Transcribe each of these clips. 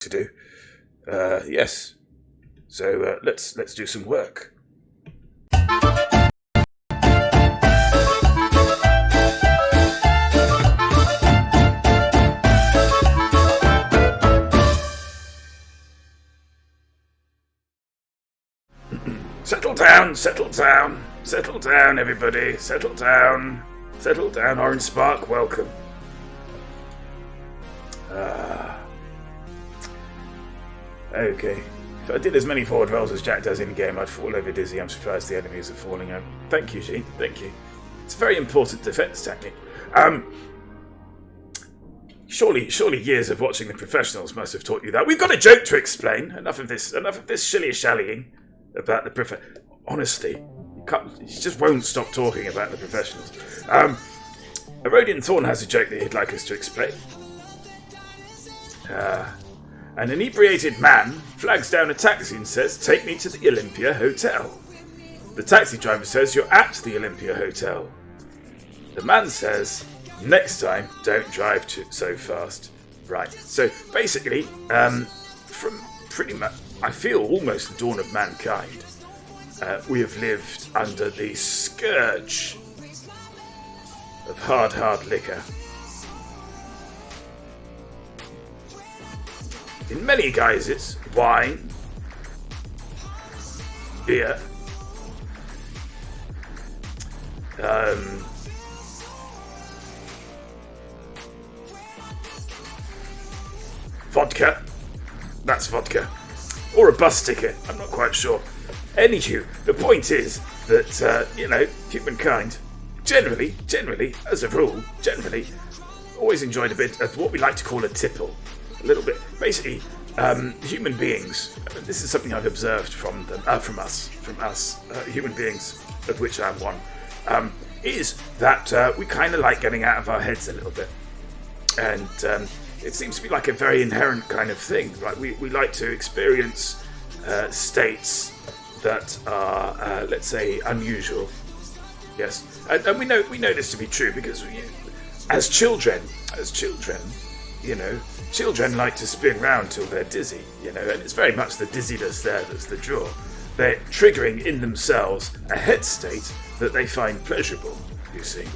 to do. Yes. So let's do some work. Settle down, settle down, settle down, everybody. Settle down, settle down. Orange Spark, welcome. Okay. If I did as many forward rolls as Jack does in game, I'd fall over dizzy. I'm surprised the enemies are falling over. Thank you, Sheen. Thank you. It's a very important defense technique. Surely years of watching the professionals must have taught you that. We've got a joke to explain. Enough of this shilly-shallying about the honestly, you just won't stop talking about the professionals. Erodian Thorn has a joke that he'd like us to explain. An inebriated man flags down a taxi and says, "Take me to the Olympia Hotel." The taxi driver says, "You're at the Olympia Hotel." The man says, "Next time, don't drive so fast." Right. So basically, from pretty much, I feel almost the dawn of mankind, we have lived under the scourge of hard liquor. In many guises: wine, beer, vodka. That's vodka. Or a bus ticket. I'm not quite sure. Anywho, the point is that, humankind, generally, as a rule, always enjoyed a bit of what we like to call a tipple. A little bit. Basically, human beings, this is something I've observed from us, human beings, of which I'm one, is that we kind of like getting out of our heads a little bit. And it seems to be like a very inherent kind of thing. Like we like to experience states that are, let's say, unusual. Yes. And we know this to be true because as children, children like to spin round till they're dizzy, and it's very much the dizziness there that's the draw. They're triggering in themselves a head state that they find pleasurable, you see.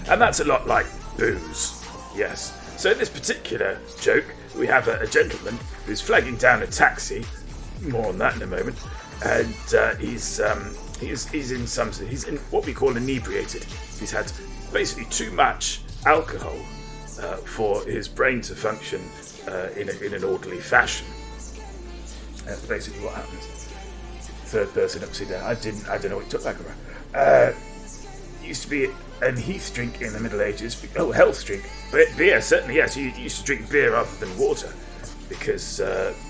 And that's a lot like booze, yes. So in this particular joke, we have a gentleman who's flagging down a taxi, more on that in a moment, and he's in what we call inebriated. He's had basically too much alcohol for his brain to function in an orderly fashion. That's basically what happens. Third person upside down. I don't know what he took back around. Used to be an Heath drink in the Middle Ages. Oh, health drink. But beer, certainly, yes. You used to drink beer rather than water because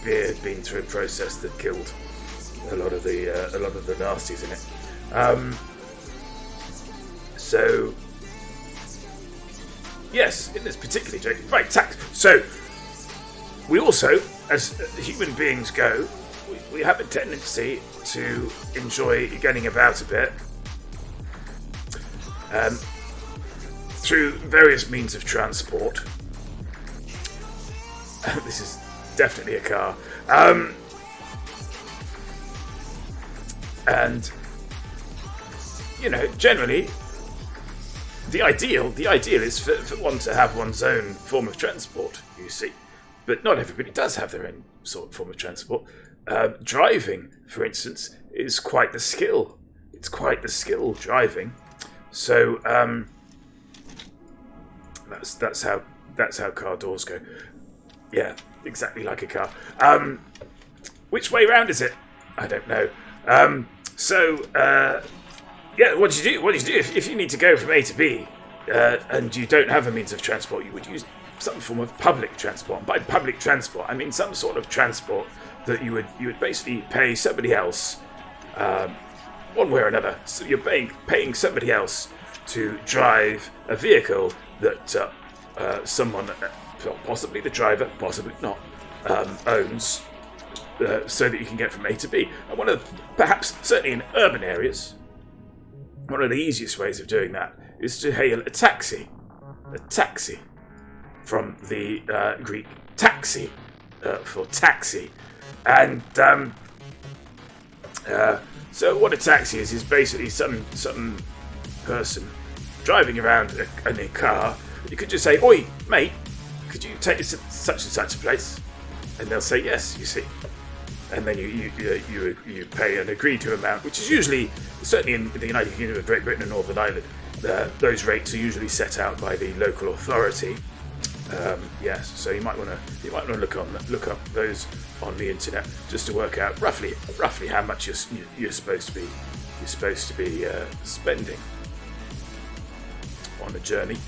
beer had been through a process that killed a lot of the nasties in it. So. Yes, in this particular joke. Right, tax. So, we also, as human beings go, we have a tendency to enjoy getting about a bit through various means of transport. This is definitely a car. And, generally, the ideal is for one to have one's own form of transport, you see. But not everybody does have their own sort of form of transport. Driving, for instance, is quite the skill. It's quite the skill, driving. So that's how car doors go. Yeah, exactly like a car. Which way round is it? I don't know. Yeah, what do you do? If you need to go from A to B and you don't have a means of transport? You would use some form of public transport. And by public transport, I mean some sort of transport that you would basically pay somebody else one way or another. So you're paying somebody else to drive a vehicle that someone, possibly the driver, possibly not, owns, so that you can get from A to B. And one of the, perhaps, certainly in urban areas, one of the easiest ways of doing that is to hail a taxi. A taxi. From the Greek taxi, for taxi. And so what a taxi is basically some person driving around in a car. You could just say, "Oi, mate, could you take us to such and such a place?" And they'll say yes, you see. And then you pay an agreed to amount, which is usually, certainly in the United Kingdom of Great Britain and Northern Ireland, those rates are usually set out by the local authority. Yes, so you might want to look up those on the internet just to work out roughly how much you're supposed to be spending on a journey.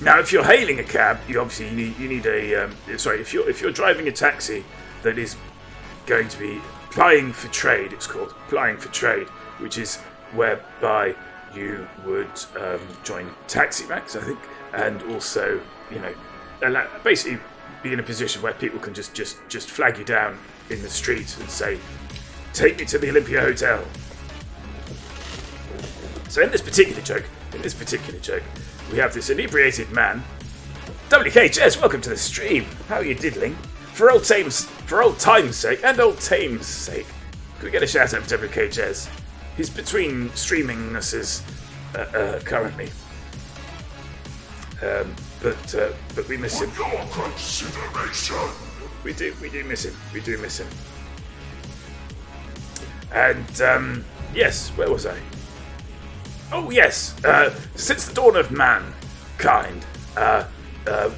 Now, if you're hailing a cab, you need a if you're driving a taxi that is going to be plying for trade, it's called plying for trade, which is whereby you would join taxi ranks, I think, and also basically be in a position where people can just flag you down in the street and say, "Take me to the Olympia Hotel." So in this particular joke, we have this inebriated man. WKHS, welcome to the stream. How are you diddling? For old time's sake, and old tame's sake, can we get a shout out for WKHS? He's between streaming us currently. But we miss him. For your consideration. We do miss him. And yes, where was I? Oh yes, since the dawn of mankind,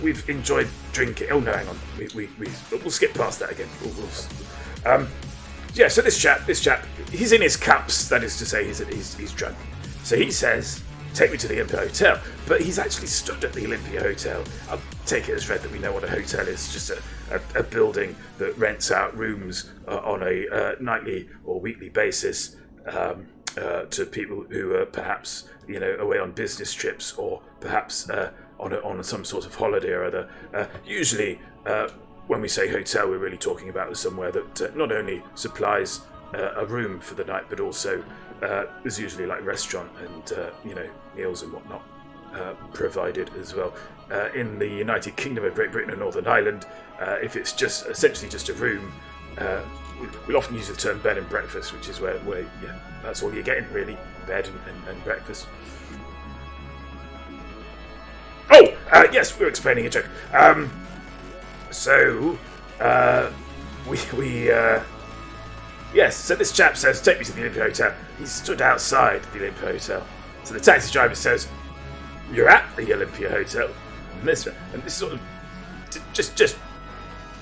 we've enjoyed drinking. Oh no, hang on, we'll skip past that again. Yeah, so this chap, he's in his cups. That is to say, he's drunk. So he says, "Take me to the Olympia Hotel," but he's actually stood at the Olympia Hotel. I'll take it as read that we know what a hotel is, just a building that rents out rooms on a nightly or weekly basis. To people who are perhaps away on business trips, or perhaps on some sort of holiday or other. Usually, when we say hotel, we're really talking about somewhere that not only supplies a room for the night, but also is usually like a restaurant and meals and whatnot provided as well. In the United Kingdom of Great Britain and Northern Ireland, if it's just essentially just a room. We'll often use the term bed and breakfast, which is where that's all you're getting, really, bed and breakfast. Oh, yes, we were explaining a joke. Yes, so this chap says, "Take me to the Olympia Hotel." He stood outside the Olympia Hotel. So the taxi driver says, "You're at the Olympia Hotel." And this sort of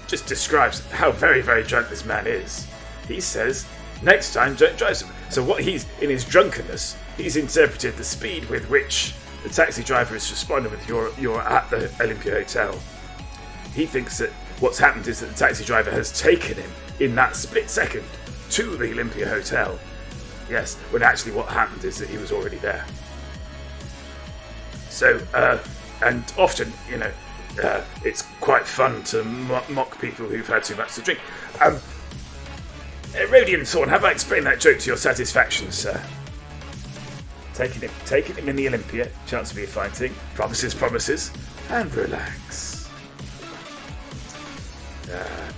just describes how very, very drunk this man is. He says, "Next time, don't drive him." So what he's, in his drunkenness, he's interpreted the speed with which the taxi driver is responding with you're at the Olympia Hotel. He thinks that what's happened is that the taxi driver has taken him in that split second to the Olympia Hotel. Yes, when actually what happened is that he was already there. So, and often, it's quite fun to mock people who've had too much to drink. Rodian Thorn, have I explained that joke to your satisfaction, sir? Taking him in the Olympia, chance to be a fine thing. Promises, and relax.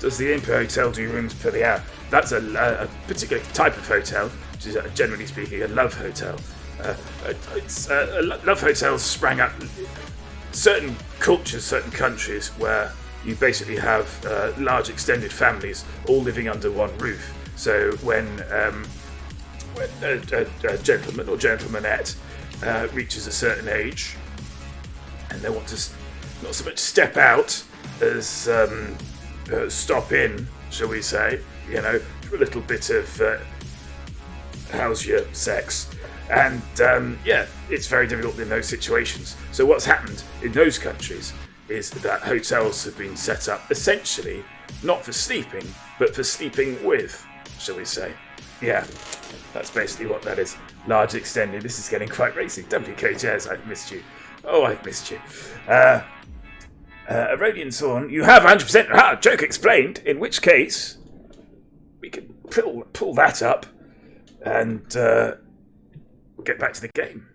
Does the Olympia Hotel do rooms per the hour? That's a particular type of hotel, which is generally speaking a love hotel. Love hotels sprang up. Certain cultures, certain countries, where you basically have large extended families all living under one roof. So when a gentleman or gentlemanette reaches a certain age, and they want to not so much step out as stop in, shall we say, for a little bit of how's your sex. And it's very difficult in those situations. So what's happened in those countries is that hotels have been set up essentially not for sleeping, but for sleeping with, shall we say. Yeah, that's basically what that is. Large extended. This is getting quite racy. WKJs, I've missed you. Oh, I've missed you. Rodian Thorn, you have 100%. Joke explained. In which case, we can pull that up and... we'll get back to the game.